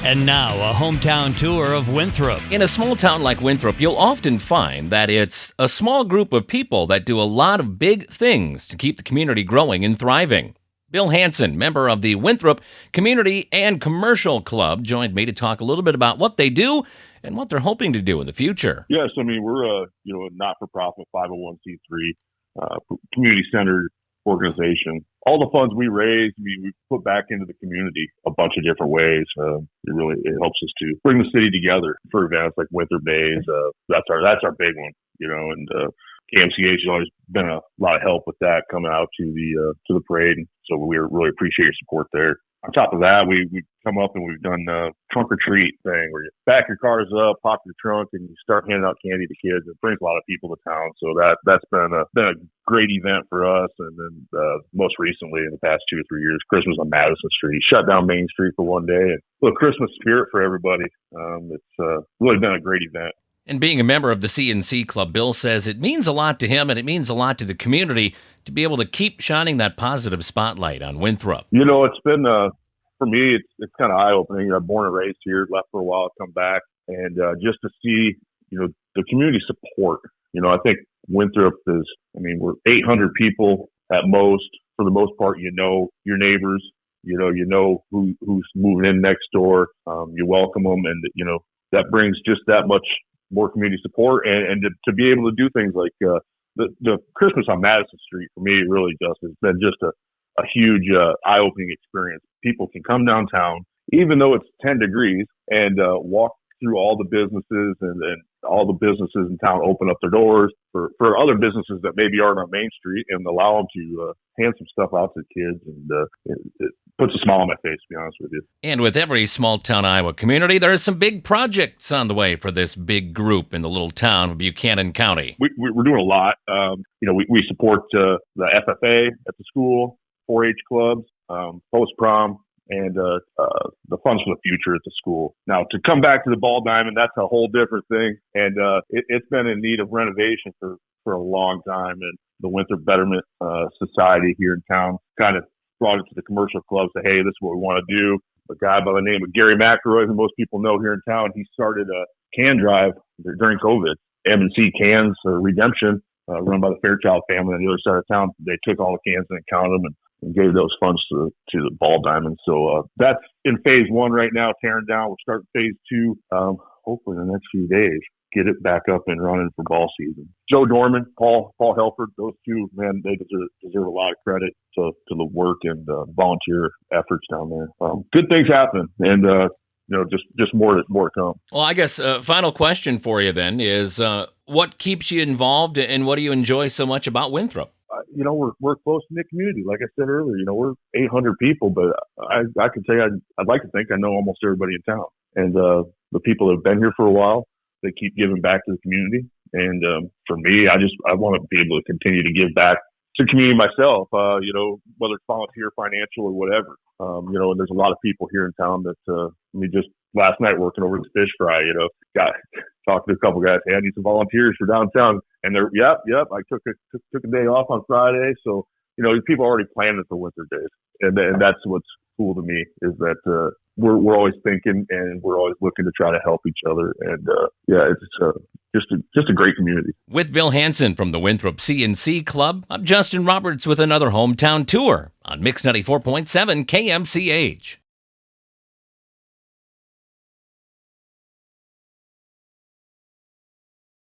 And now, a hometown tour of Winthrop. In a small town like Winthrop, you'll often find that it's a small group of people that do a lot of big things to keep the community growing and thriving. Bill Hansen, member of the Winthrop Community and Commercial Club, joined me to talk a little bit about what they do and what they're hoping to do in the future. Yes, I mean, we're a not-for-profit 501c3 community-centered organization. All the funds we raise, we put back into the community a bunch of different ways. It helps us to bring the city together for events like Winthrop Days. That's our big one, and KMCH has always been a lot of help with that, coming out to the parade. So we really appreciate your support there. On top of that, we've come up and we've done a trunk or treat thing where you back your cars up, pop your trunk, and you start handing out candy to kids. It brings a lot of people to town. So that's been a great event for us. And then most recently, in the past 2 or 3 years, Christmas on Madison Street, shut down Main Street for one day, and a little Christmas spirit for everybody. It's really been a great event. And being a member of the C&C Club, Bill says it means a lot to him and it means a lot to the community to be able to keep shining that positive spotlight on Winthrop. It's been, for me, it's kind of eye-opening. I'm born and raised here, left for a while, come back, and just to see, the community support. I think Winthrop is, we're 800 people at most. For the most part, your neighbors, who's moving in next door. You welcome them, and, that brings just that much more community support, and to be able to do things like the Christmas on Madison Street, for me, really just has been just a huge eye-opening experience. People can come downtown, even though it's 10 degrees, and walk through all the businesses, and all the businesses in town open up their doors for other businesses that maybe aren't on Main Street, and allow them to hand some stuff out to kids, and it puts a smile on my face, to be honest with you. And with every small-town Iowa community, there are some big projects on the way for this big group in the little town of Buchanan County. We're doing a lot. We support the FFA at the school, 4-H clubs, post-prom, and the Funds for the Future at the school. Now, to come back to the Ball Diamond, that's a whole different thing, and it's been in need of renovation for a long time, and the Winthrop Betterment Society here in town kind of brought it to the commercial club, said, hey, this is what we want to do. A guy by the name of Gary McElroy, who most people know here in town, he started a can drive during COVID, M&C Cans Redemption, run by the Fairchild family on the other side of town. They took all the cans and counted them and gave those funds to the Ball Diamond. So that's in phase 1 right now, tearing down. We'll start phase 2 hopefully in the next few days. Get it back up and running for ball season. Joe Dorman, Paul Helford, those two, man, they deserve a lot of credit to the work and volunteer efforts down there. Good things happen, and just more to come. Well, I guess final question for you then is what keeps you involved, and what do you enjoy so much about Winthrop? We're close to the community. Like I said earlier, we're 800 people, but I can tell you, I'd like to think I know almost everybody in town, and the people that have been here for a while, they keep giving back to the community. And for me, I want to be able to continue to give back to the community myself, whether it's volunteer, financial, or whatever. And there's a lot of people here in town that, just last night working over at the fish fry, talked to a couple guys, hey, I need some volunteers for downtown. And they're, yep, I took a day off on Friday. So, people are already planning for Winter Days. And that's what's cool to me, is that we're always thinking, and we're always looking to try to help each other. And it's just a great community. With Bill Hansen from the Winthrop C&C Club, I'm Justin Roberts with another hometown tour on Mix 94.7 KMCH.